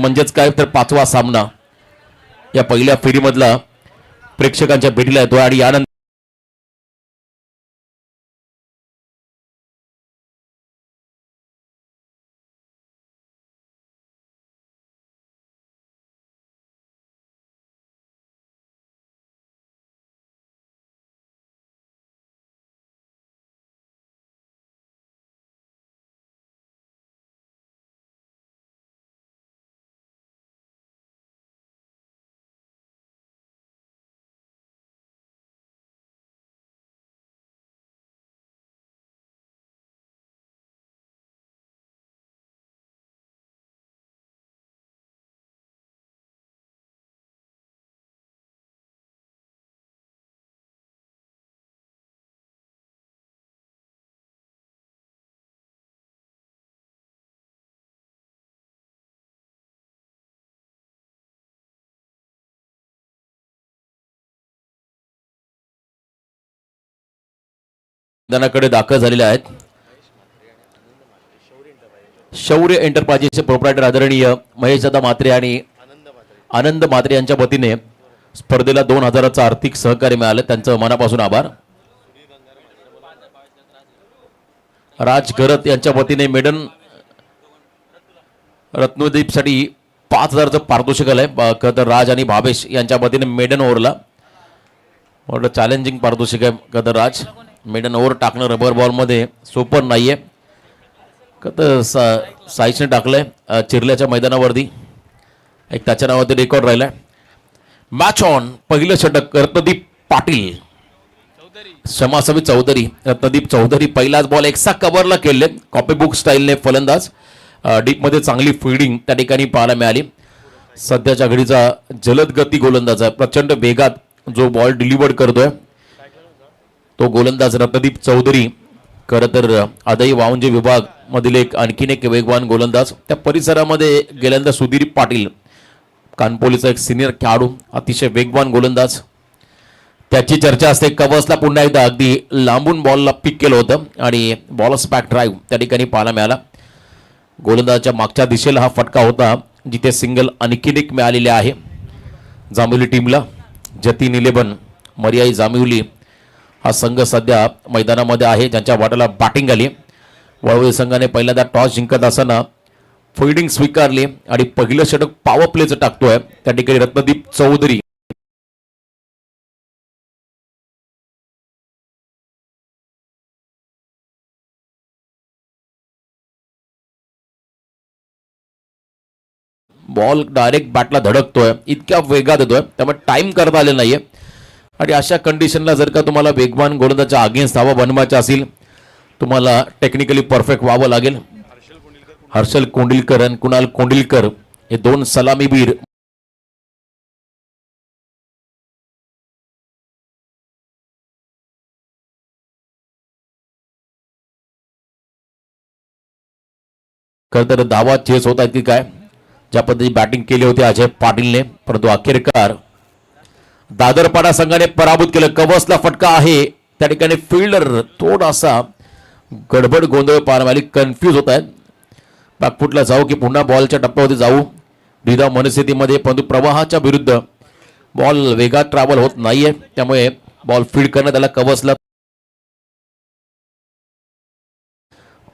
म्हणजेच काय तर 5वा सामना या पहिल्या फेरीमधला प्रेक्षकांच्या भेटीला येतो आणि यानंतर मैदानाकडे दाखल झालेले आहेत. शौर्य एंटरप्राइजेसचे प्रोप्रायटर आदरणीय महेशदादा म्हात्रे आणि आनंद म्हात्रे यांच्या वतीने स्पर्धेला 2000चं आर्थिक सहकार्य मिळालं, त्यांचं मनापासून आभार. राज गरत यांच्या वतीने मेडन रत्नदीपसाठी 5000चं पारितोषिक आलंय. कदर राज आणि भावेश यांच्या वतीने मेडन ओव्हरला मोठं चॅलेंजिंग पारितोषिक आहे. कदर राज मेडन ओव्हर टाकणं रबर बॉलमध्ये सोपं नाहीये. कदर साईशने टाकलंय चिरल्याच्या मैदानावरती, एक त्याच्या नावावरती रेकॉर्ड राहिलाय. Match on. पहिलं षटक रत्नदीप पाटील, क्षमासवी चौधरी. रत्नदीप चौधरी पहिलाच बॉल एक्सा कव्हरला केले. कॉपीबुक स्टाईलने फलंदाज. डीपमध्ये चांगली फिल्डिंग त्या ठिकाणी पाहायला मिळाली. सध्याच्या घडीचा जलद गती गोलंदाज आहे. प्रचंड वेगात जो बॉल डिलिव्हर करतोय तो गोलंदाज रत्नदीप चौधरी. खरं तर आदई वावंजे विभाग मधील आणखीन एक वेगवान गोलंदाज. त्या परिसरामध्ये गेल्यानंतर सुधीर पाटील कानपोलीचा एक सिनियर खेळाडू, अतिशय वेगवान गोलंदाज, त्याची चर्चा असते. कव्हर्सला पुन्हा एकदा अगदी लांबून बॉलला पिक केलं होतं आणि बॉलर्स बॅक ड्राईव्ह त्या ठिकाणी पाहायला मिळाला. गोलंदाजाच्या मागच्या दिशेला हा फटका होता जिथे सिंगल आणखीन एक मिळालेले आहे जांभिवली टीमला. जतीन 11 मर्याई जांभिवली हा संघ सध्या मैदानामध्ये आहे, ज्यांच्या वाट्याला बॅटिंग आली. वळवळी संघाने पहिल्यांदा टॉस जिंकत असताना फिल्डिंग स्वीकारली आणि पहिलं षटक पॉवर प्लेचं टाकतोय त्या ठिकाणी रत्नदीप चौधरी. बॉल डायरेक्ट बॅटला धडकतोय, इतक्या वेगात येतोय, त्यामुळे टाइम करता आले नाहीये. आणि अशा कंडिशनला जर का तुम्हाला वेगवान गोलंदाजाच्या अगेन्स्ट धावा बनवायच्या असेल, तुम्हाला टेक्निकली परफेक्ट व्हावं लागेल. हर्षल कोंडिलकर आणि कुणाल कोंडिलकर हे दोन सलामीवीर खरं तर धावा चेस होत आहेत की काय, ज्या पद्धतीने बॅटिंग केली होती अजय पाटीलने, परंतु अखेरकार दादरपाडा संघाने पराभूत केलं. कव्हर्सला फटका आहे त्या ठिकाणी. फिल्डर थोडासा गडबड गोंधळ पाहायला मिळाली, कन्फ्यूज होत आहेत. बॅकफुटला जाऊ की पुन्हा बॉलच्या टप्प्यावरती जाऊ, द्विधा मनस्थितीमध्ये, परंतु प्रवाहाच्या विरुद्ध बॉल वेगात ट्रॅव्हल होत नाहीये, त्यामुळे बॉल फील्ड करण्यात आला कव्हर्सला.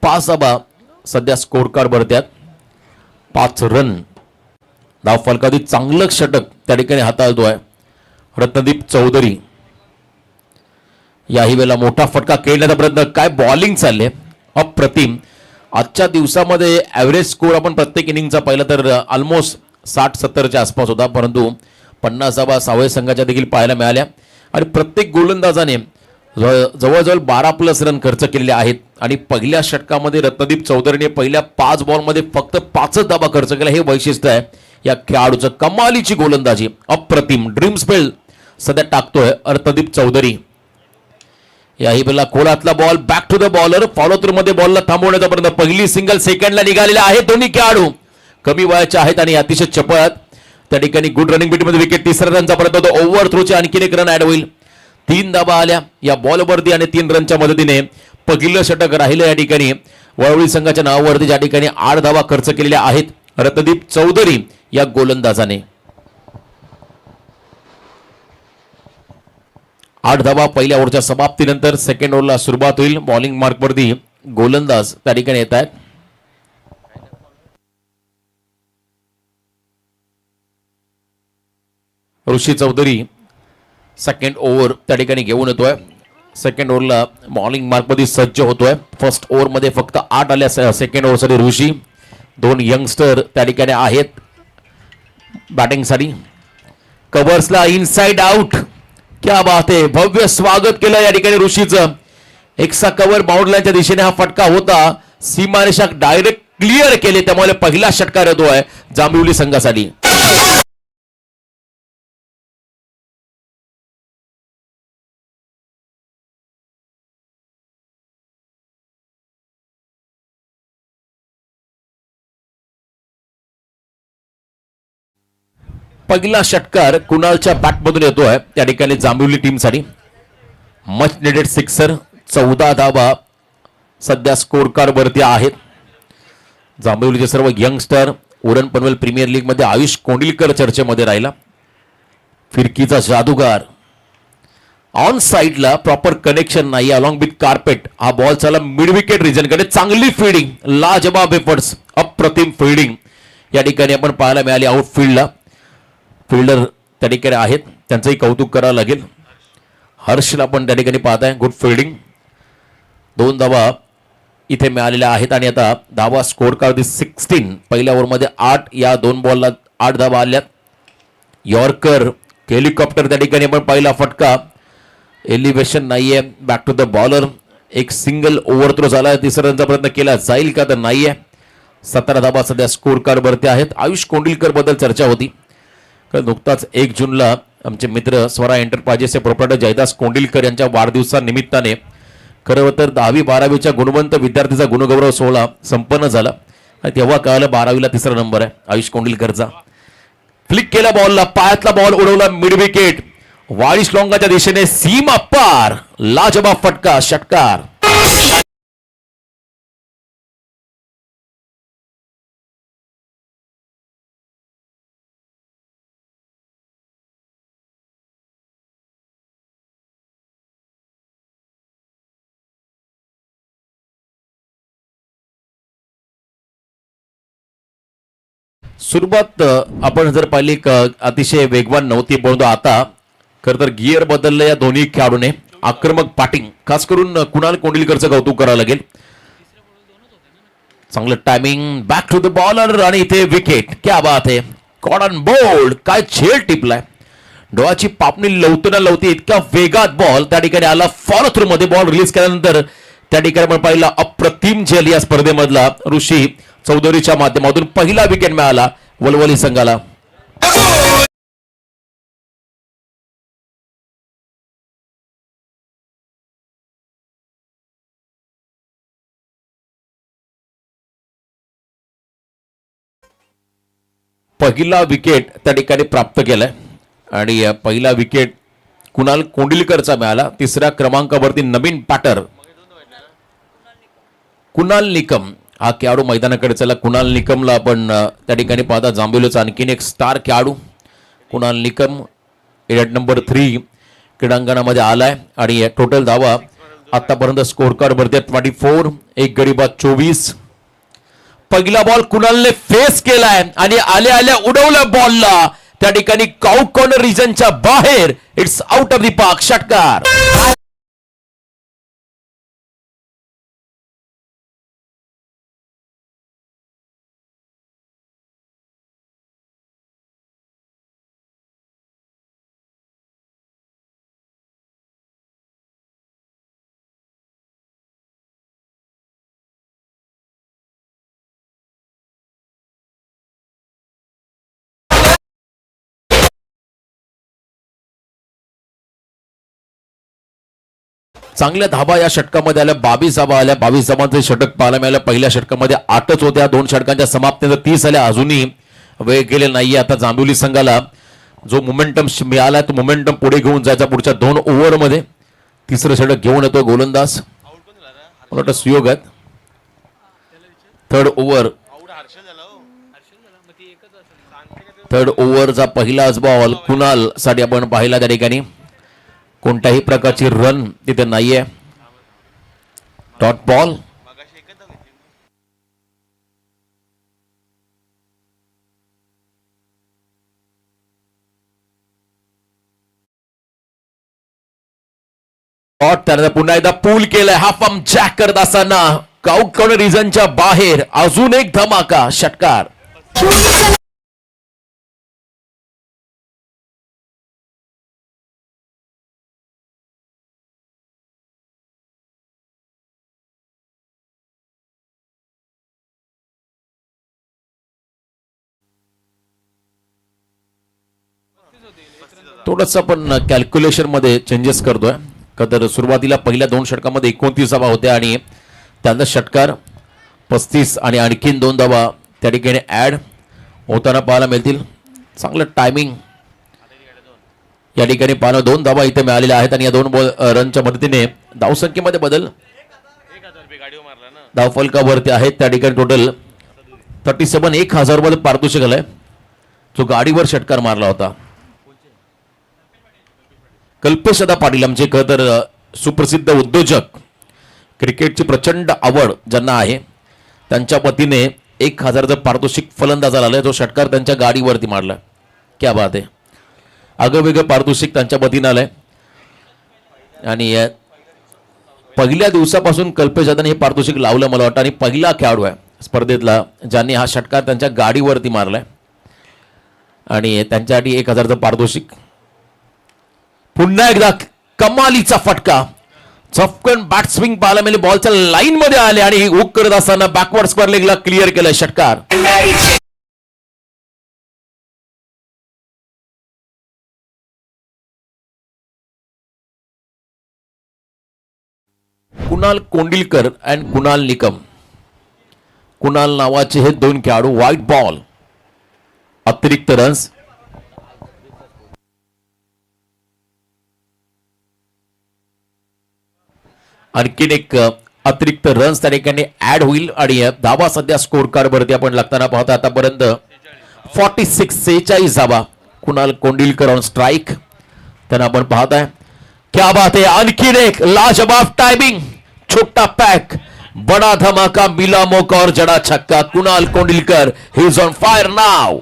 5 धावा सध्या स्कोर कार्ड भरत्यात. 5 रन धाव फलकावधी. चांगलं षटक त्या ठिकाणी हाताळतोय रत्नदीप चौधरी. याही वेळेला मोठा फटका खेळण्याचा प्रयत्न. काय बॉलिंग चालले, अप्रतिम. आजच्या दिवसामध्ये ॲव्हरेज स्कोर आपण प्रत्येक इनिंगचा पाहिला तर ऑलमोस्ट 60-70च्या आसपास होता, परंतु 50 धावा सावळे संघाच्या देखील पाहायला मिळाल्या. आणि प्रत्येक गोलंदाजाने जवळजवळ 12+ रन खर्च केलेले आहेत. आणि पहिल्या षटकामध्ये रत्नदीप चौधरीने पहिल्या 5 बॉलमध्ये फक्त 5च धावा खर्च केला. हे वैशिष्ट्य आहे या खेळाडूचं. कमालीची गोलंदाजी, अप्रतिम. ड्रीम स्पेल सध्या टाकतोय रत्नदीप चौधरी. याही वेळेला खोलातला ball back to the bowler. Follow through मध्ये बॉलला थांबवण्याचा प्रयत्न. पहिली सिंगल सेकंडला निघालेला आहे. दोन्ही खेळाडू कमी वयाचे आहेत आणि अतिशय चपळ आहेत. त्या ठिकाणी गुड रनिंग बीटमध्ये विकेट. 3ऱ्या रनचा प्रयत्न होतो. ओव्हर थ्रोचे आणखीन एक रन ऍड होईल. 3 धावा आल्या या बॉलवरती आणि 3 रनच्या मदतीने पहिलं षटक राहिलं या ठिकाणी वळवळी संघाच्या नावावरती, ज्या ठिकाणी 8 धावा खर्च केलेल्या आहेत. रत्नदीप चौधरी या गोलंदाजाने. 8 धावा पहिल्या ओव्हरच्या समाप्तीनंतर सेकंड ओव्हरला सुरुवात होईल. बॉलिंग मार्कवरती गोलंदाज त्या ठिकाणी येत आहेत. ऋषी चौधरी सेकंड ओव्हर त्या ठिकाणी घेऊन येतोय. सेकंड ओव्हरला बॉलिंग मार्कमध्ये सज्ज होतोय. फर्स्ट ओव्हरमध्ये फक्त 8 आल्या सेकंड ओव्हरसाठी ऋषी. 2 यंगस्टर त्या ठिकाणी आहेत बॅटिंगसाठी. कव्हर्सला इनसाइड आउट, क्या बात आहे. भव्य स्वागत केलं या ठिकाणी ऋषीचं. एकसा कव्हर बाउंड्रीच्या दिशेने हा फटका होता. सीमारेषा डायरेक्ट क्लिअर केले, त्यामुळे पहिला षटकार येतोय जांभिवली संघासाठी. पहिला षटकार कुणालच्या बॅटमधून येतोय त्या ठिकाणी जांभिवली टीमसाठी. Much नेडेड sixer. 14 धावा सध्या स्कोर कार्ड वरती आहेत. जांभिवलीचे सर्व youngster. Uran Panvel premier league मध्ये आयुष कोंडिलकर चर्चेमध्ये राहिला. फिरकीचा जादूगार. ऑन साइडला प्रॉपर कनेक्शन नाही अलॉंग विथ कार्पेट. हा बॉल चला मिड विकेट रिजन कडे. चांगली फिल्डिंग, लाजबाब एफर्ट्स, अप्रतिम फिल्डिंग या ठिकाणी आपण पाहायला मिळाली. आउटफील्डला फिल्डर त्या ठिकाणी आहेत, त्यांचंही कौतुक करावं लागेल. हर्षला पण त्या ठिकाणी पाहताय, गुड फिल्डिंग. 2 धावा इथे मिळालेल्या आहेत आणि आता धावा स्कोर कार्ड 16. पहिल्या ओव्हरमध्ये 8, या 2 बॉलला 8 धावा आल्यात. यॉर्कर, हेलिकॉप्टर त्या ठिकाणी आपण पहिला फटका. एलिव्हेशन नाहीये. Back to the bowler. एक सिंगल ओव्हर थ्रो झाला. तिसरा रनचा प्रयत्न केला जाईल का तर नाहीये. 17 धावा सध्या स्कोर कार्ड वरती आहेत. आयुष कोंडिलकर बद्दल चर्चा होती. नुकताच 1 जूनला आमचे मित्र स्वरा एंटरप्राइजेसचे प्रोप्रायटर जयदास कोंडिलकर यांच्या वाढदिवसानिमित्ताने खरं तर 10वी-12वीच्या गुणवंत विद्यार्थीचा गुणगौरव सोहळा संपन्न झाला. तेव्हा कळालं 12वीला 3रा नंबर आहे आयुष कोंडिलकरचा. फ्लिक केला बॉलला, पायातला बॉल उडवला मिड विकेट. वाळी श्लोंगाच्या दिशेने सीमा पार. लाजबाब फटका, षटकार. सुरुवात आपण जर पाहिली अतिशय वेगवान नव्हती, परंतु आता खर तर गिअर बदललं या दोन्ही खेळाडूने. आक्रमक बॅटिंग, खास करून कुणाल कोंडिलकरचं कौतुक करावं लागेल. चांगलं timing, back to the bowler आणि इथे विकेट. क्या बात आहे. Caught on bowled. काय झेल टिपलाय. डोळ्याची पापणी लवतना लवती इतका वेगात बॉल त्या ठिकाणी आला. फॉलो थ्रू मध्ये बॉल रिलीज केल्यानंतर त्या ठिकाणी आपण पाहिला अप्रतिम झेल या स्पर्धेमधला ऋषी चौधरीच्या माध्यमातून पहिला विकेट मिळाला वलवली संघाला. पहिला विकेट त्या ठिकाणी प्राप्त केलाय आणि पहिला विकेट कुणाल कोंडिलकरचा मिळाला. 3ऱ्या क्रमांकावरती नवीन बॅटर कुणाल निकम हा खेळाडू मैदानाकडे चला. कुणाल निकमला आपण त्या ठिकाणी पाहता जांभिवलीचा आणखीन एक स्टार खेळाडू कुणाल निकम एट नंबर 3 क्रीडांगणामध्ये आलाय आणि टोटल धावा आतापर्यंत स्कोर कार्ड वरती 24. एक गडी बाद 24. पहिला बॉल कुणालने फेस केलाय आणि आल्या आल्या उडवलं बॉलला त्या ठिकाणी काउट कॉर्नर रिजनच्या बाहेर. It's out of the park, षटकार. चांगल्या धाबा या षटकामध्ये आल्या. 22 धाबा आल्या. 22 धाबांचे षटक पाहायला मिळालं. पहिल्या षटकामध्ये 8च होत्या. 2 षटकांच्या समाप्तीनंतर 30 आल्या. अजूनही वेळ गेले नाहीये. आता जांभिवली संघाला जो मोमेंटम मिळाला तो मोमेंटम पुढे घेऊन जायचा पुढच्या 2 ओव्हरमध्ये. 3रं षटक घेऊन येतो गोलंदाज. मोठा सुयोग आहे. 3rd ओव्हर थर्ड ओव्हरचा पहिलाच बॉल कुणाल साठी आपण पाहिला. त्या ठिकाणी कोणत्याही प्रकारची रन तिथे नाहीये. Dot ball. त्यानंतर पुन्हा एकदा पूल केलाय. हा फॉर्म जॅक करत असताना काउट कॉर्नर रिजनच्या बाहेर अजून एक धमाका षटकार. थोडस आपण कॅल्क्युलेशन मध्ये चेंजेस करतोय का तर सुरुवातीला पहिल्या 2 षटकामध्ये 29 धावा होत्या आणि त्यानंतर षटकार 35 आणि आणखीन 2 धावा त्या ठिकाणी ऍड होताना पाहायला मिळतील. चांगलं टायमिंग या ठिकाणी पाहणं. 2 धावा इथे मिळालेल्या आहेत आणि या 2 रनच्या मदतीने धावसंख्येमध्ये बदल. धावफलकावरती आहेत त्या ठिकाणी टोटल 37. 1000 रुपये पारितोषिक आलंय जो गाडीवर षटकार मारला होता. कल्पेश दादा पाटील आमचे खरं तर सुप्रसिद्ध उद्योजक, क्रिकेटची प्रचंड आवड ज्यांना आहे त्यांच्या वतीने 1000चं पारितोषिक फलंदाजाला आलंय जो षटकार त्यांच्या गाडीवरती मारला. क्या बात आहे. आगवेगळं पारितोषिक त्यांच्या वतीने आलंय आणि पहिल्या दिवसापासून कल्पेश दादाने हे पारितोषिक लावलं मला वाटतं आणि पहिला खेळाडू आहे स्पर्धेतला ज्यांनी हा षटकार त्यांच्या गाडीवरती मारलाय आणि त्यांच्यासाठी 1000चं पारितोषिक. पुन्हा एकदा कमालीचा फटका. चफकन बॅट स्विंग पाहायला मिळेल. बॉलच्या लाईन मध्ये आले आणि हुक करत असताना बॅकवर्ड स्क्वेअर लेगला क्लिअर केलाय षटकार. कुणाल कोंडिलकर अँड कुणाल निकम. कुणाल नावाचे हे 2 खेळाडू. White ball. अतिरिक्त रन्स. आणखीन एक अतिरिक्त रन्स त्या ठिकाणी ऍड होईल आणि धावा सध्या स्कोर कार्ड वरती आपण लागताना पाहता आतापर्यंत 46 धावा. कुणाल कोंडिलकर ऑन स्ट्राईक त्यांना आपण पाहताय. क्या बात आहे. आणखीन एक लाजवाब टायमिंग. छोटा पॅक बडा धमाका. मिला मौका और जडा छक्का. Kunal Kondilkar he is on fire नाव.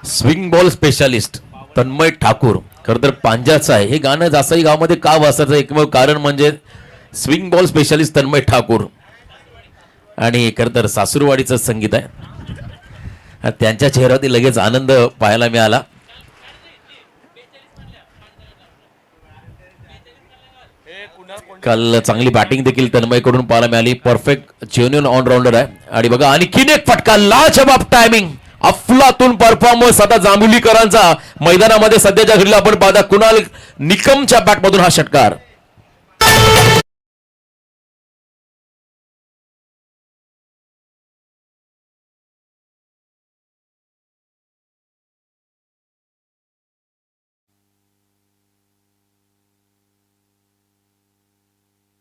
Swing ball specialist Tanmay Thakur. खरं तर पांज्याचं आहे हे गाणं. जास्तही गावामध्ये का वाचायचं एकमेव कारण म्हणजे swing ball specialist Tanmay Thakur आणि खरं तर सासूरवाडीचं संगीत आहे. त्यांच्या चेहऱ्यावरती लगेच आनंद पाहायला मिळाला. काल चांगली बॅटिंग देखील तन्मयकडून पाहायला मिळाली. परफेक्ट जेन्युइन ऑलराऊंडर आहे. आणि बघा आणखीन एक फटका. लाजवाब टायमिंग. अफलातून परफॉर्मन्स आता जांभुलीकरांचा मैदानामध्ये सध्याच्या घडीला आपण पाहता. कुणाल निकमच्या बॅटमधून हा षटकार.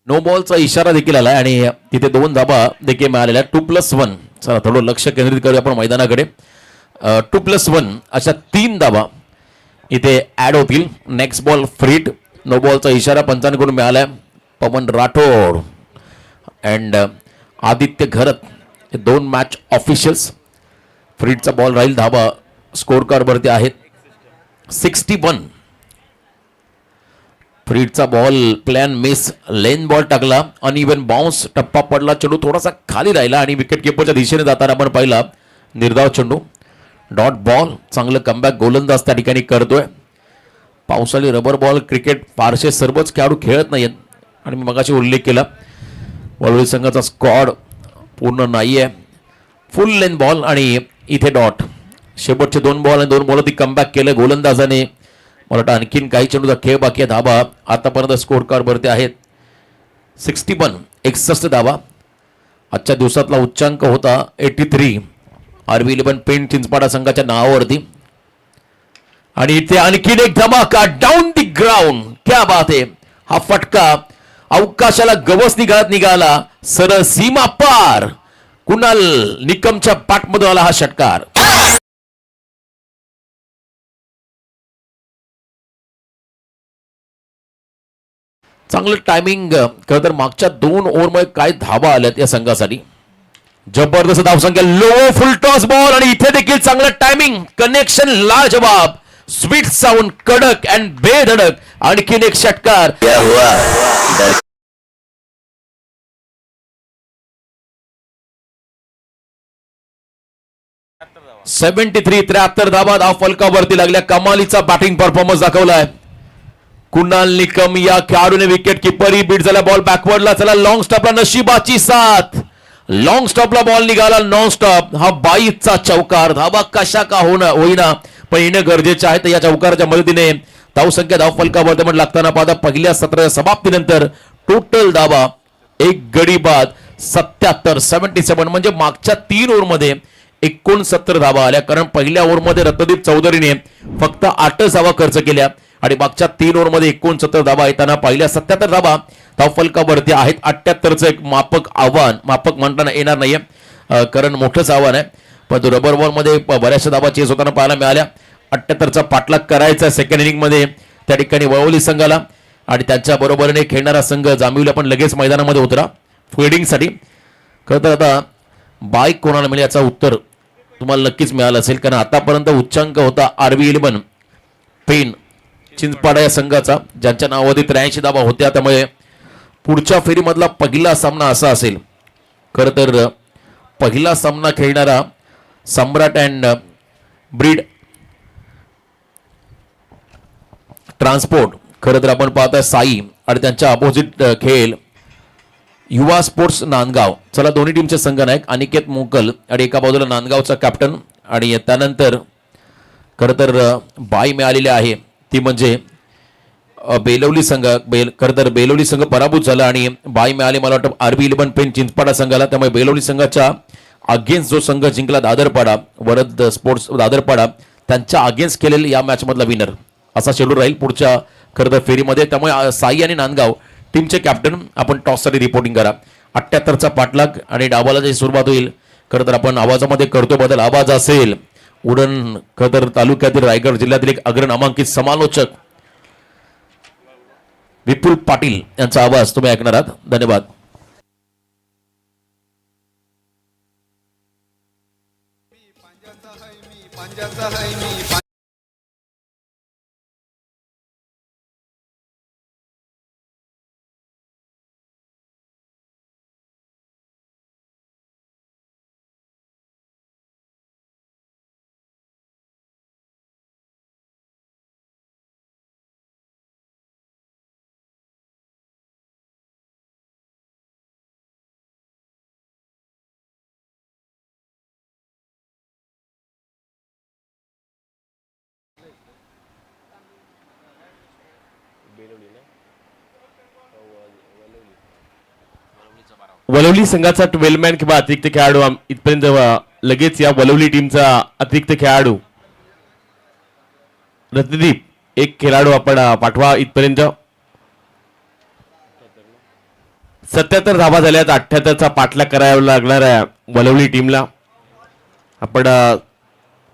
नो बॉलचा इशारा देखील आलाय आणि तिथे 2 धाबा देखील मिळालेल्या. 2+1. चला थोडं लक्ष केंद्रित करूया आपण मैदानाकडे. 2+1 अशा 3 धाबा इथे ऍड होतील. Next ball फ्रीट. नो बॉलचा इशारा पंचांकडून मिळालाय. पवन राठोड अँड आदित्य घरत हे 2 मॅच ऑफिशियल्स. फ्रीटचा बॉल राहील. धाबा स्कोर कार्ड वरती आहेत 61. फ्रीटचा बॉल प्लॅन मिस. लेन बॉल टाकला. Uneven bounce. टप्पा पडला. चेंडू थोडासा खाली राहिला आणि विकेट किपरच्या दिशेने जाताना आपण पाहिला निर्धाव चेंडू. Dot ball. चांगलं कमबॅक गोलंदाज त्या ठिकाणी करतोय. पावसाळी रबर बॉल क्रिकेट फारसे सर्वच खेळाडू खेळत नाहीत आणि मी मगाशी उल्लेख केला वळवळी संघाचा स्क्वॉड पूर्ण नाहीये. फुल लेन बॉल आणि इथे डॉट. शेवटचे 2 बॉल आणि 2 बॉल ती कमबॅक केलं गोलंदाजाने. मला वाटतं आणखीन काही चेंडूचा खेळ बाकी आहे. धाबा आतापर्यंत स्कोर कार्ड वरती आहेत 61. 61 धावा. आजच्या दिवसातला उच्चांक होता 83 RB11 पेन चिंचपाडा संघाच्या नावावरती. आणि इथे आणखीन एक धमाका डाऊन दी ग्राउंड. क्या बात आहे. हा फटका अवकाशाला गवस निघाला सरळ सीमा पार. कुणाल निकमच्या पाठमधून आला हा षटकार. चांगलं टायमिंग. खरं तर मागच्या 2 ओव्हरमध्ये काय धावा आल्यात या संघासाठी. जबरदस्त धावसंख्या. लो फुल टॉस बॉल आणि इथे देखील चांगलं टायमिंग. कनेक्शन लाजवाब. स्वीट साऊंड कडक अँड बेधडक. आणखीन एक षटकार. 73 धावा धाव फलकावरती लागल्या. कमालीचा बॅटिंग परफॉर्मन्स दाखवलाय कुणाल निकम या खेळाडूने. विकेट किपरही बीट झाला. बॉल बॅकवर्डला. चला लॉंग स्टॉपला नशिबाची साथ. लॉंग स्टॉपला बॉल निघाला नॉन स्टॉप. हा 22चा चौकार. धावा कशा का होईना पण येणं गरजेचं आहे. तर या चौकाराच्या मदतीने धावसंख्या धाव फलकावर लागताना पाहता पहिल्या सत्राच्या समाप्तीनंतर टोटल धावा एक गडी बाद 77 म्हणजे मागच्या 3 ओव्हरमध्ये 69 धावा आल्या. कारण पहिल्या ओव्हरमध्ये रत्नदीप चौधरीने फक्त 8 धावा खर्च केल्या आणि मागच्या 3 ओव्हरमध्ये 69 धावा येताना पहिल्या 77 धावा धावफलकावरती आहेत. 78चं एक मापक आव्हान. मापक म्हणताना येणार नाहीये कारण मोठंच आव्हान आहे. पण रबर बॉलमध्ये बऱ्याचशा धावा चेस होताना पाहायला मिळाल्या. 78चा पाठलाग करायचा सेकंड इनिंगमध्ये त्या ठिकाणी वळवली संघाला. आणि त्यांच्या बरोबरीने खेळणारा संघ जांभिवली पण लगेच मैदानामध्ये उतरा फिल्डिंगसाठी. खरं तर आता बाईक कोणाला मिळेल याचं उत्तर तुम्हाला नक्कीच मिळालं असेल. कारण आतापर्यंत उच्चांक होता RB11 पेन चिंचपाडा या संघाचा ज्यांच्या नावावरती 83 धावा होत्या. त्यामुळे पुढच्या फेरीमधला पहिला सामना असा असेल. खरं तर पहिला सामना खेळणारा सम्राट अँड ब्रीड ट्रान्सपोर्ट खरं तर आपण पाहता साई आणि त्यांच्या अपोजिट खेळ युवा स्पोर्ट्स नांदगाव. चला दोन्ही टीमचे संघनायक अनिकेत मोकल आणि एका बाजूला नांदगावचा कॅप्टन. आणि त्यानंतर खरं तर बाई मिळालेली आहे ती म्हणजे बेलवली संघ. खरं तर बेलवली संघ पराभूत झाला आणि बाई मिळाली मला वाटतं RB11 पेन चिंचपाडा संघाला. त्यामुळे बेलवली संघाच्या अगेन्स्ट जो संघ जिंकला दादरपाडा वरद स्पोर्ट्स दादरपाडा त्यांच्या अगेन्स्ट केलेले या मॅच मधला विनर असा शेड्यूल राहील पुढच्या खरं तर फेरीमध्ये. त्यामुळे साई आणि नांदगाव टीमचे कॅप्टन आपण टॉससाठी रिपोर्टिंग करा. 78चा पाठलाग आणि डावाला सुरुवात होईल. खरं तर आपण आवाजामध्ये करतो बदल. आवाज असेल उडण खरं तर तालुक्यातील रायगड जिल्ह्यातील एक अग्रनामांकित समालोचक विपुल पाटील यांचा आवाज तुम्ही ऐकणार आहात. धन्यवाद. वलवली संघाचा 12 मॅन किंवा अतिरिक्त खेळाडू इथपर्यंत लगेच या वलवली टीमचा अतिरिक्त खेळाडू रत्नदीप एक खेळाडू आपण पाठवा इथपर्यंत. 77 धावा झाल्यात. 78चा पाठलाग करावा लागणार आहे वलवली टीमला. आपण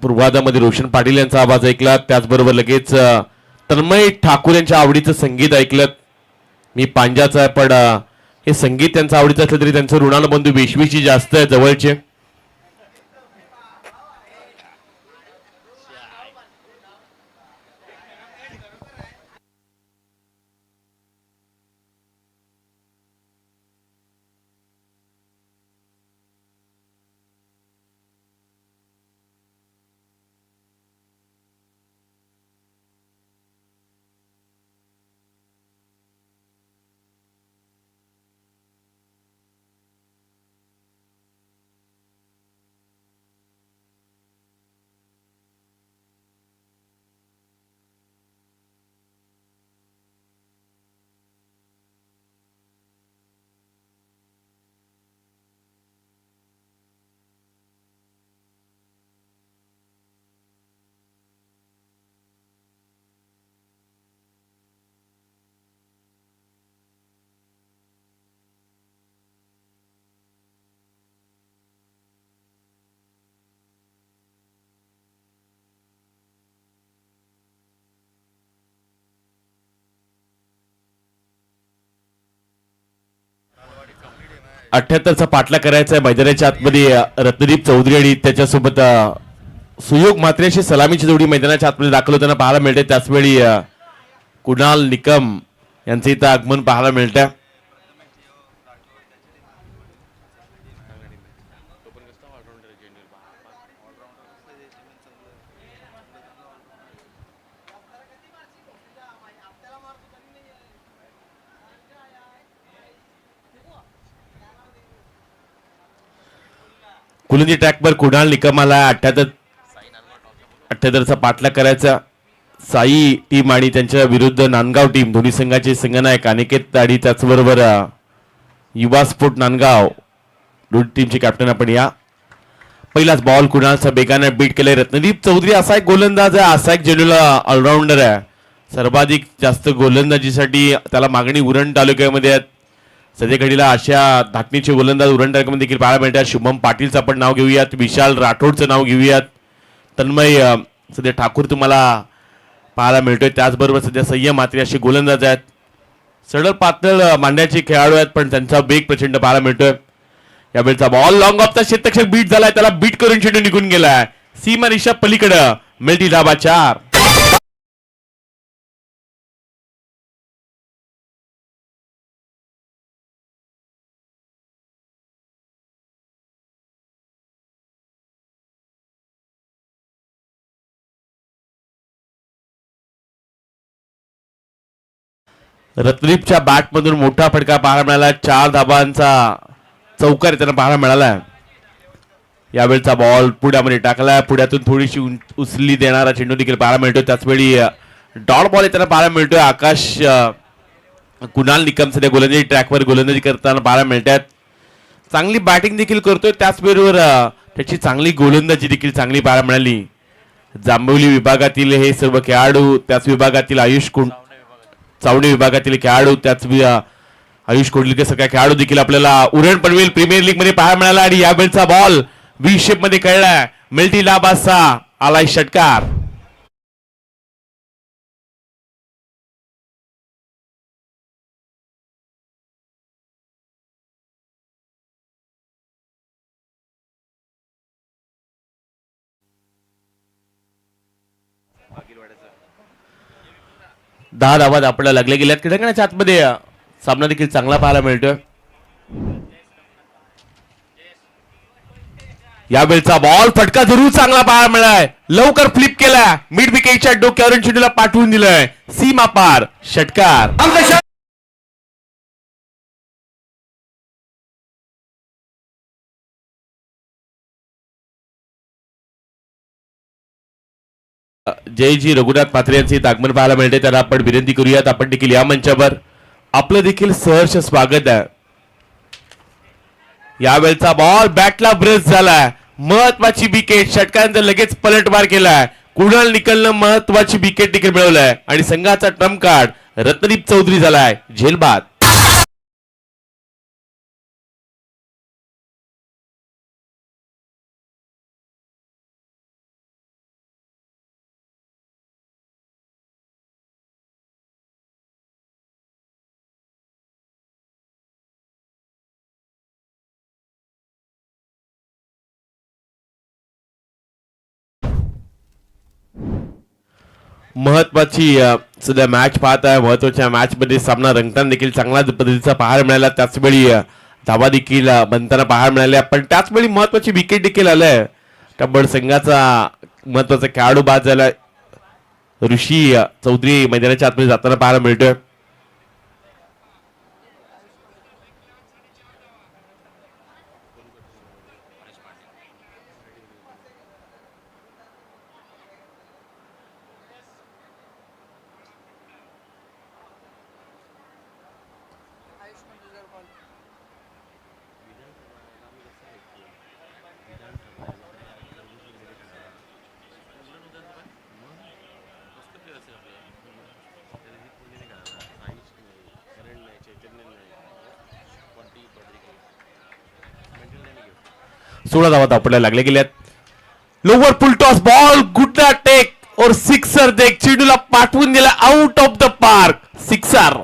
पूर्वाधामध्ये रोशन पाटील यांचा आवाज ऐकला. त्याचबरोबर लगेच तन्मय ठाकूर यांच्या आवडीचं संगीत ऐकलं. मी पांजाचा आहे पण हे संगीत त्यांचं आवडीचं असलं तरी त्यांचं ऋणाल बंधू वेशवीची जास्त आहे जवळचे. 78चा पाठला करायचा आहे मैदानाच्या आतमध्ये रत्नदीप चौधरी आणि त्याच्यासोबत सुयोग म्हात्रेशी सलामीची जोडी मैदानाच्या आतमध्ये दाखल होताना पाहायला मिळते. त्याचवेळी कुणाल निकम यांचे इथं आगमन पाहायला मिळतं. कुलंदी ट्रॅकवर कुणाल निकमाला 78चा पाठलाग करायचा. साई टीम आणि त्यांच्या विरुद्ध नांदगाव टीम दोन्ही संघाचे संघनायक अनिकेत आणि त्याचबरोबर युवा स्पोर्ट नांदगाव दोन्ही टीमचे कॅप्टन आपण या. पहिलाच बॉल कुणालचा बेगाने बीट केलाय. रत्नदीप चौधरी असा एक गोलंदाज आहे, असा एक जेन्युला ऑलराऊंडर आहे. सर्वाधिक जास्त गोलंदाजीसाठी त्याला मागणी उरण तालुक्यामध्ये आहेत. सध्या घडीला अशा धाटणीचे गोलंदाज उरण तालुक्यामध्ये देखील पाहायला मिळतात. शुभम पाटीलचं आपण नाव घेऊयात, विशाल राठोडचं नाव घेऊयात, तन्मय सध्या ठाकूर तुम्हाला पाहायला मिळतोय. त्याचबरोबर सध्या संयम म्हात्रे असे गोलंदाज आहेत. सरळ पातळ मांड्याचे खेळाडू आहेत, पण त्यांचा वेग प्रचंड पाहायला मिळतोय. यावेळेचा बॉल लॉंग ऑफचा क्षेत्ररक्षक बीट झालाय, त्याला बीट करून चेंडू निघून गेलाय. सीमा रिषभ पलीकडं मिळती धाबा 4. रत्नदीपच्या बॅटमधून मोठा फटका पाहायला मिळाला. 4 धाबांचा चौकार त्यांना पाहायला मिळाला. यावेळचा बॉल पुढ्यामध्ये टाकला, पुढ्यातून थोडीशी उचली देणारा चेंडू देखील पाहायला मिळतो. त्याचवेळी डॉट बॉल त्यांना पाहायला मिळतोय. आकाश कुणाल निकम सध्या गोलंदाजी ट्रॅकवर गोलंदाजी करताना पाहायला मिळतात. चांगली बॅटिंग देखील करतोय, त्याचबरोबर त्याची चांगली गोलंदाजी देखील चांगली पाहायला मिळाली. जांभवली विभागातील हे सर्व खेळाडू, त्याच विभागातील आयुष चावणी विभागातील खेळाडू, त्याच आयुष कोडलीकर सगळ्या खेळाडू देखील आपल्याला उरण पनवेल प्रीमियर लीग मध्ये पाहायला मिळाला. आणि यावेळचा बॉल व्ही शेप मध्ये खेळलाय. मिल्टी लाबासा आलाय षटकार. दहा धावा आपल्याला लागले गेल्यात. क्रीडांगणाच्या आतमध्ये सामना देखील चांगला पाहायला मिळतोय. यावेळचा बॉल फटका जरूर चांगला पाहायला मिळालाय. लवकर फ्लिप केलाय, मिड विकेटच्या डोक्यावरून चेंडूला पाठवून दिलंय. सीमा पार षटकार. जयजी रघुनाथ पात्रे यांचे आगमन पाहायला मिळते. त्यांना आपण विनंती करूयात, आपण देखील या मंचावर आपलं देखील सहर्ष स्वागत आहे. यावेळचा बॉल बॅटला ब्रेस झालाय. महत्वाची विकेट, षटकांचा लगेच पलटवार केलाय. कुणाल निकलनं महत्वाची विकेट देखील मिळवलाय आणि संघाचा ट्रम्प कार्ड रत्नदीप चौधरी झालाय झेलबाद. महत्वाची सध्या मॅच पाहत आहे. महत्वाच्या मॅच मध्ये सामना रंगताना देखील चांगल्या पद्धतीचा पाहायला मिळाला. त्याचवेळी धावा देखील बनताना पाहायला मिळाल्या, पण त्याचवेळी महत्वाची विकेट देखील आलाय. टब्बड संघाचा महत्वाचा खेळाडू बाद झाला. ऋषी चौधरी मैदानाच्या आतमध्ये जाताना पाहायला मिळतोय. सोळा धावा आपल्याला लागले गेल्यात. Lower full toss ball good take और सिक्सर देख चेंडूला पाठवून दिला out of the park. Sixer.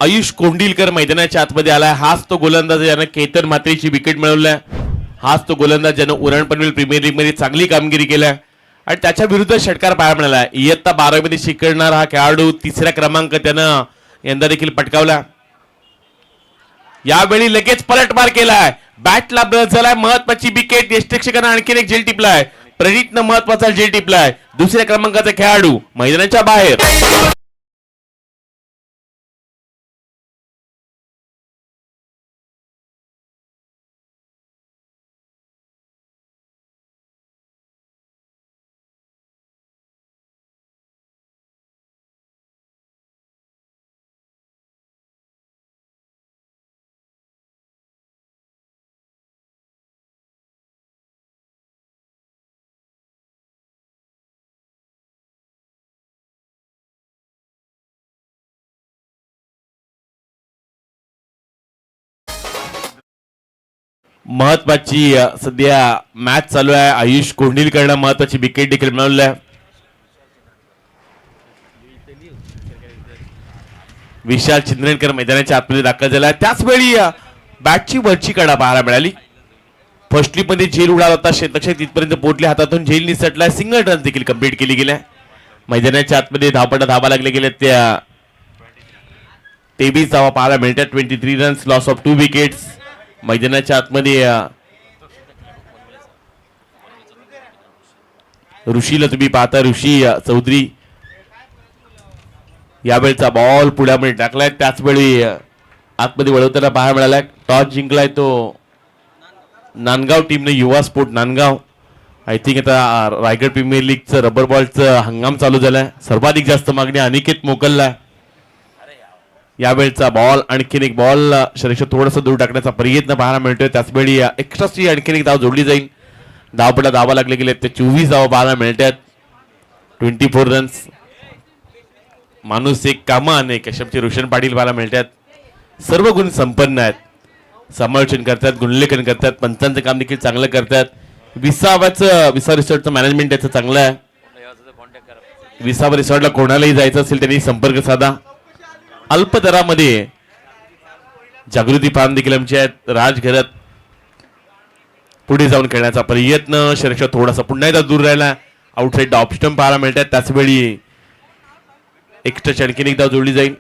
Ayush Kondilkar मैदानाच्या आतमध्ये आलाय. हाच तो गोलंदाज ज्यानं केतन म्हात्रेची विकेट मिळवलाय. हाच तो गोलंदाज ज्यानं उरण पनवेल प्रीमियर लीग मध्ये चांगली कामगिरी केल्या आणि त्याच्या विरुद्ध षटकार पाहायला मिळाला. इयत्ता 12वी मध्ये शिकणारा हा खेळाडू तिसरा क्रमांक त्यानं यंदा देखील पटकावला. यावेळी लगेच पलटवार केलाय. बॅटला ब्रश झालाय. महत्वाची विकेट. यष्टीक्षकांना आणखीन एक झेल टिपलाय. प्रणितनं महत्वाचा झेल टिपलाय. दुसऱ्या क्रमांकाचा खेळाडू मैदानाच्या बाहेर. महत्वाची सध्या मॅच चालू आहे. आयुष कोंडिलकरनं महत्वाची विकेट देखील मिळवली आहे. विशाल चिंद्रेकर मैदानाच्या आतमध्ये दाखल झाला. त्याच वेळी बॅटची वरची कडा पाहायला मिळाली. फर्स्ट स्लिप मध्ये झेल उडाला होता. शेतक्षक तिथपर्यंत पोहोचले. हातातून झेल निसटला. सिंगल रन देखील कंप्लीट केली गेल्या. मैदानाच्या आतमध्ये धावा लागले गेले. त्या 23 धावा पाहायला मिळतात. 23 रन्स, लॉस ऑफ 2 विकेट्स. मैदानाच्या आतमध्ये ऋषीला तुम्ही पाहता. ऋषी चौधरी यावेळचा बॉल पुढ्यामध्ये टाकलाय. त्याच वेळी आतमध्ये वळवताना पाहायला मिळालाय. टॉस जिंकलाय तो नांदगाव टीमने. युवा स्पोर्ट नांदगाव. आय थिंक आता रायगड प्रीमियर लीगचं रबर बॉलचं हंगाम चालू झालाय. सर्वाधिक जास्त मागणी अनिकेत मोकलला. यावेळचा बॉल आणखीन एक बॉल शरीर थोडंसं दूर टाकण्याचा प्रयत्न पाहायला मिळतोय. त्याचवेळी एक्स्ट्राची आणखीन एक धाव जोडली जाईल. धावा लागले गेले. ते 24 धावा पाहायला मिळतात. 24 रन्स. माणूस एक कामा अनेक अशाचे रोशन पाटील पाहायला मिळतात. सर्व गुण संपन्न आहेत. समालोचन करतात, गुणलेखन करतात, पंचांचं काम देखील चांगलं करतात. विसा रिसॉर्टचं मॅनेजमेंट त्याचं चांगलं आहे. विसावा रिसॉर्टला कोणालाही जायचं असेल त्यांनी संपर्क साधा. अल्प दरामध्ये जागृती फार्म देखील आमच्या आहेत. राजघरात पुढे जाऊन खेळण्याचा प्रयत्न. शरीर थोडासा पुन्हा एकदा दूर राहिला. आउटसाइड ऑफ स्टंप पाहायला मिळतात. त्याच वेळी एक्स्ट्रा आणखीन एकदा जोडली जाईल.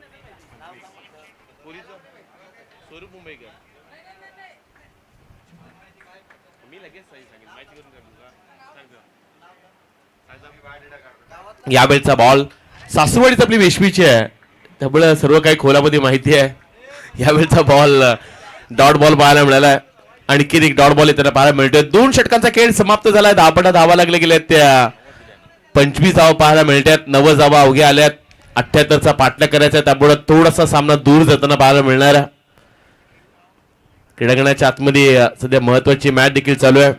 यावेळचा बॉल सासवडीच आपली वेशवीची आहे. त्यामुळे सर्व काही खोलामध्ये माहिती आहे. यावेळचा बॉल डॉट बॉल पाहायला मिळाला. आणखीन एक डॉट बॉल येताना पाहायला मिळतोय. 2 षटकांचा खेळ समाप्त झालाय. धावा लागले गेले. त्या 25 धावा पाहायला मिळतात. 90 धावा अवघ्या आल्यात. 78चा पाठलाग करायचा. त्यामुळे थोडासा सामना दूर जाताना पाहायला मिळणार आहे. क्रीडांगणाच्या आतमध्ये सध्या महत्वाची मॅच देखील चालू आहे.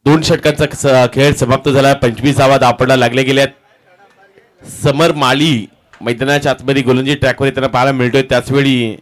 दोन षटकांचा खेळ समाप्त झाला. 25 धावा धापडला लागले गेल्यात. समर माली मैदानाच्या आतमध्ये गोलंदाजी ट्रॅकवर येताना पाहायला मिळतोय. त्याचवेळी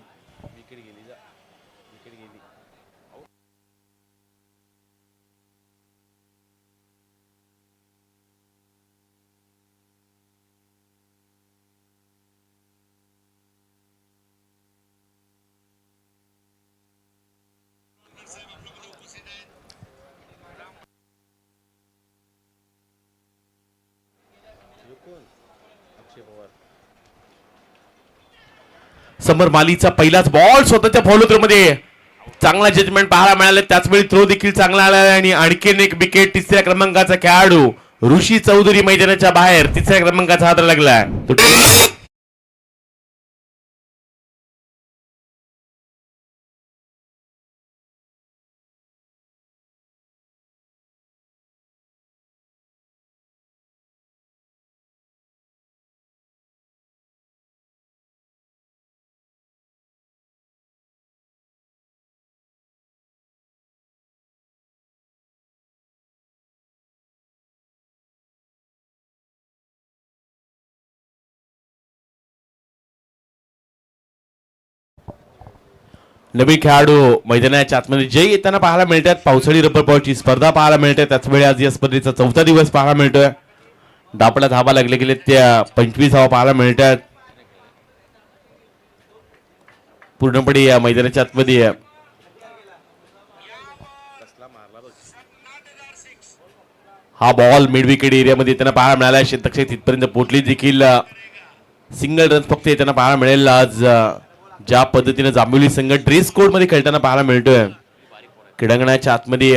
समर मालीचा पहिलाच बॉल स्वतःच्या फॉलो थ्रो मध्ये चांगला जजमेंट पाहायला मिळाले. त्याचवेळी थ्रो देखील चांगला आला आणि आणखीन एक विकेट. तिसऱ्या क्रमांकाचा खेळाडू ऋषी चौधरी मैदानाच्या बाहेर. तिसऱ्या क्रमांकाचा हात लागला. नवी खेळाडू मैदानाच्या आतमध्ये जय येताना पाहायला मिळतात. पावसाळी रबर बॉलची स्पर्धा पाहायला मिळते. त्याचवेळी आज या स्पर्धेचा 4था दिवस पाहायला मिळतोय. डापला धाबा लागले गेले त्या 25 धावा पाहायला मिळतात. पूर्णपणे या मैदानाच्या आतमध्ये हा बॉल मिड विकेट एरियामध्ये त्यांना पाहायला मिळाला. शतक्षक तिथपर्यंत पोहोचली देखील. सिंगल रन फक्त येताना पाहायला मिळेल. आज ज्या पद्धतीने जांभोली संघ ड्रेस कोड मध्ये खेळताना पाहायला मिळतोय. क्रीडांगणाच्या आतमध्ये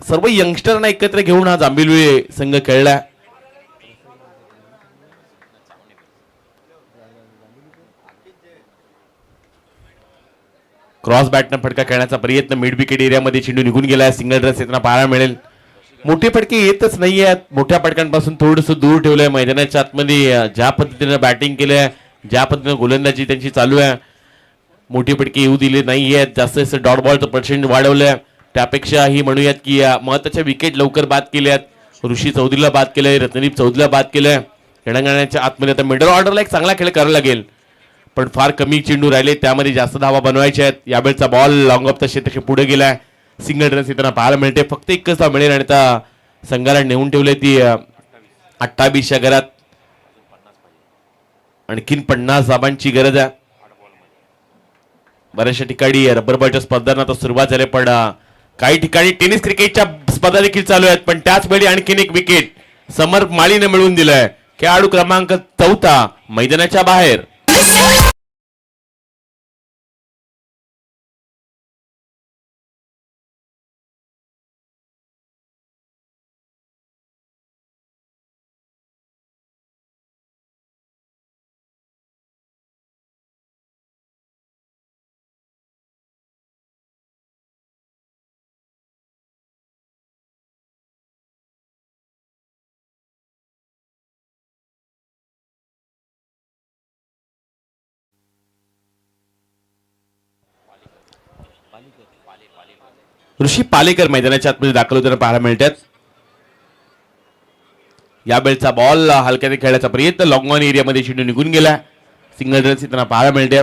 सर्व यंगस्टरना एकत्र घेऊन हा जांभोली संघ खेळला. क्रॉस बॅटनं फटका खेळण्याचा प्रयत्न. मिड विकेट एरियामध्ये चेंडू निघून गेलाय. सिंगल रन येताना पाहायला मिळेल. मोठे फटके येतच नाही आहेत. मोठ्या फटकांपासून थोडंसं दूर ठेवलंय. मैदानाच्या आतमध्ये ज्या पद्धतीने बॅटिंग केलंय, ज्या पद्धतीने गोलंदाजी त्यांची चालू आहे, मोठी फटके येऊ दिले नाही आहेत. जास्त डॉट बॉलचं पर्सेंट वाढवलंय. त्यापेक्षा ही म्हणूयात की महत्वाच्या विकेट लवकर बाद केल्यात. ऋषी चौधरीला बाद केलंय, रत्नदीप चौधरीला बाद केलंय. खेळांगणाच्या आतमध्ये आता मिडल ऑर्डरला एक चांगला खेळ करायला लागेल, पण फार कमी चेंडू राहिले, त्यामध्ये जास्त धावा बनवायच्या आहेत. यावेळचा बॉल लॉंग ऑफ द क्षेत्र पुढे गेलाय. सिंगल रन्स येताना पाहायला मिळते. फक्त एकच धाव मिळेल आणि आता संघाला नेऊन ठेवले ती 28च्या घरात. आणखीन 50 धावांची गरज आहे. बऱ्याचशा ठिकाणी रबर बॉलच्या स्पर्धांना आता सुरुवात झाली, पण काही ठिकाणी टेनिस क्रिकेटच्या स्पर्धा देखील चालू आहेत. पण त्याच वेळी आणखीन एक विकेट समर माळीने मिळवून दिलंय. खेळाडू क्रमांक 4 मैदानाच्या बाहेर. ऋषी पालेकर मैदानाच्या आतमध्ये दाखल होताना पाहायला मिळतात. यावेळचा बॉल हलक्याने खेळण्याचा प्रयत्न. लॉंग ऑन एरियामध्ये चेंडू निघून गेला. सिंगल रन्स त्यांना पाहायला मिळते.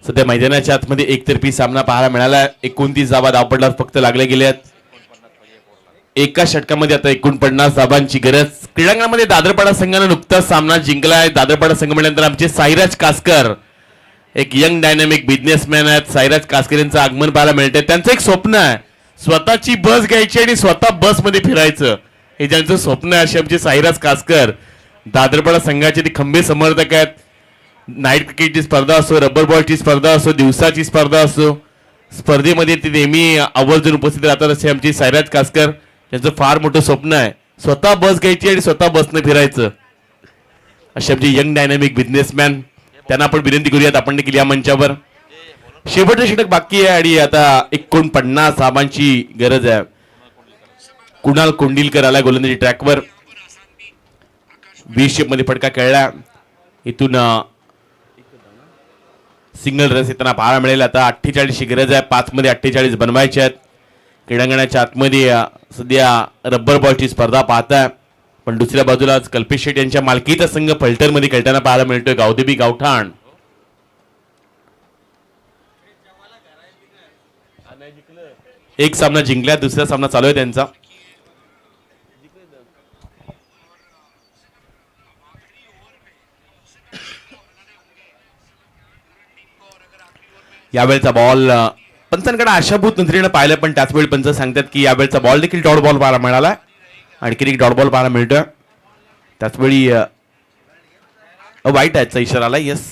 सध्या मैदानाच्या आतमध्ये एकतर्फी सामना पाहायला मिळाला. 29 धावा धावपडला फक्त लागले गेल्यात. एका षटकामध्ये आता 49 धावांची गरज. क्रीडांगणामध्ये दादरपाडा संघाने नुकताच सामना जिंकलाय. दादरपाडा संघ म्हटल्यानंतर आमचे साईराज कासकर एक यंग डायनामिक बिझनेसमॅन आहेत. साईराज कासकर यांचं आगमन पाहायला मिळतंय. त्यांचं एक स्वप्न आहे, स्वतःची बस घ्यायची आणि स्वतः बसमध्ये फिरायचं. हे ज्यांचं स्वप्न आहे असे आमचे साईराज कासकर दादरपाडा संघाचे ते खंबे समर्थक आहेत. नाईट क्रिकेटची स्पर्धा असो, रबर बॉलची स्पर्धा असो, दिवसाची स्पर्धा असो, स्पर्धेमध्ये ते नेहमी आवर्जून उपस्थित राहतात. असे आमचे साईराज कासकर, त्यांचं फार मोठं स्वप्न आहे स्वतः बस घ्यायची आणि स्वतः बसनं फिरायचं. असे आमचे यंग डायनामिक बिझनेसमॅन, त्यांना आपण विनंती करूयात आपण देखील या मंचावर. शेवटचं षटक बाकी आहे आणि आता 49 धावांची गरज आहे. कुणाल कोंडिलकर आला गोलंदाजी ट्रॅकवर. 20 मध्ये फटका खेळला. इथून सिंगल रन्स येताना पाहायला मिळेल. आता 48ची गरज आहे. 5 मध्ये 48 बनवायचे आहेत. क्रीडांगणाच्या आतमध्ये सध्या रबर बॉलची स्पर्धा पाहताय, पण दुसऱ्या बाजूला कल्पेश शेट यांच्या मालकीचा संघ फलटरमध्ये खेळताना पाहायला मिळतोय. गावदेवी गावठाण एक सामना जिंकला, दुसरा सामना चालू आहे त्यांचा. यावेळचा बॉल पंचांकडे आशाभूत नजरेनं पाहिलं, पण त्याच वेळी पंच सांगतात की यावेळचा बॉल देखील डॉट बॉल पाहायला मिळाला. आणखी एक डॉट बॉल पाहायला मिळतोय. त्याचवेळी वाईट आयचा इशारा आला. यस,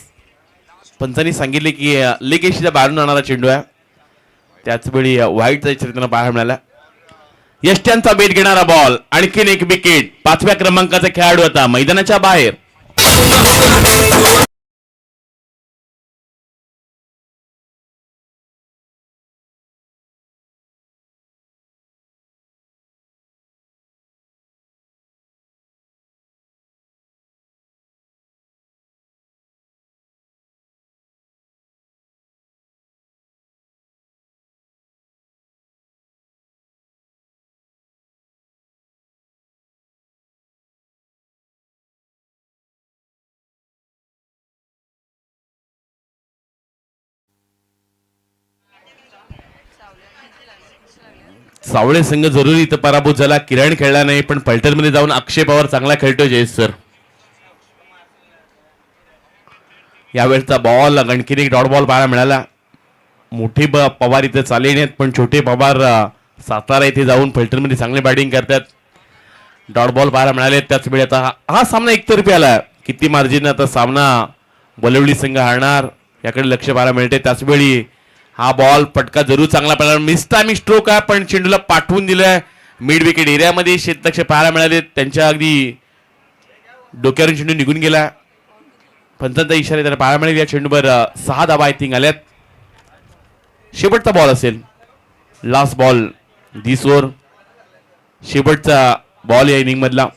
पंचांनी सांगितले की लेग एशीच्या बाहेरून आणणारा चेंडू आहे. त्याचवेळी व्हाईटचा इशारा त्यांना पाहायला मिळाला. यष्ट्यांचा बेट घेणारा बॉल. आणखीन एक विकेट. 5व्या क्रमांकाचा खेळाडू आता मैदानाच्या बाहेर. सावळे संघ जरुरी इथं पराभूत झाला. किरण खेळला नाही, पण पलटनमध्ये जाऊन अक्षय पवार चांगला खेळतोय. जयेश सर यावेळेचा बॉल आणखीन एक डॉट बॉल पाहायला मिळाला. मोठे पवार इथे चाले नाहीत, पण छोटे पवार सातारा इथे जाऊन फलटणमध्ये चांगले बॅटिंग करतात. डॉट बॉल पाहायला मिळाले. त्याच वेळी आता हा सामना एकतर्फी आला. किती मार्जिन आता सामना वलवली संघ हारणार याकडे लक्ष पाहायला मिळते. त्याचवेळी हा बॉल फटका जरूर चांगला पडला. मिसटायमिंग स्ट्रोक आहे, पण चेंडूला पाठवून दिलाय. मिड विकेट एरियामध्ये शेतलक्ष पाहायला मिळाले. त्यांच्या अगदी डोक्यावरून चेंडू निघून गेला. पंचांचा इशारा त्याला पाहायला मिळेल. या चेंडूवर 6 धावा आय थिंक आल्यात. शेवटचा बॉल असेल, लास्ट बॉल दिस ओव्हर, शेवटचा बॉल या इनिंग मधला.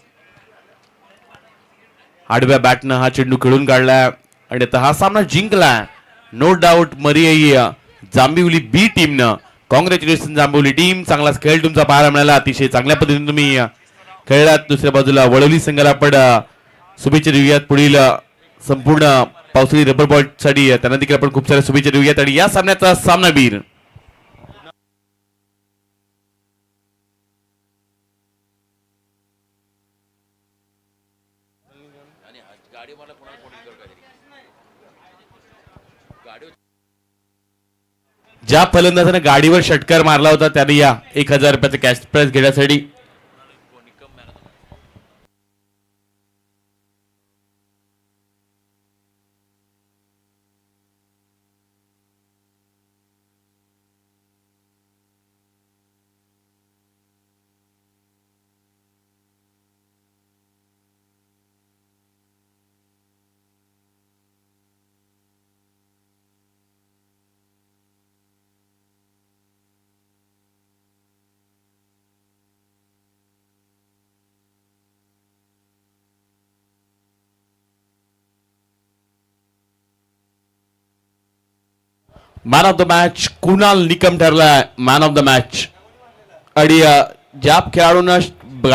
आडव्या बॅटनं हा चेंडू खेळून काढला आणि आता हा सामना जिंकला. नो डाऊट मरियाई जांभिवली बी टीमनं. कॉंग्रॅच्युलेशन जांभिवली टीम, चांगला खेळ तुमचा पाहायला मिळाला. अतिशय चांगल्या पद्धतीने तुम्ही खेळलात. दुसऱ्या बाजूला वळवली संघाला पण शुभेच्छा देऊयात. पुढील संपूर्ण पावसाळी रबर बॉल साठी त्यांना देखील आपण खूप साऱ्या शुभेच्छा देऊयात. आणि या सामन्याचा सामनावीर ज्या फलंदाजाने गाडीवर षटकार मारला होता त्याने या 1000 रुपयाचा कॅश प्राइज घेण्यासाठी man of the match Kunal Nikam ठरला मॅन ऑफ द मॅच. आणि ज्या खेळाडूंना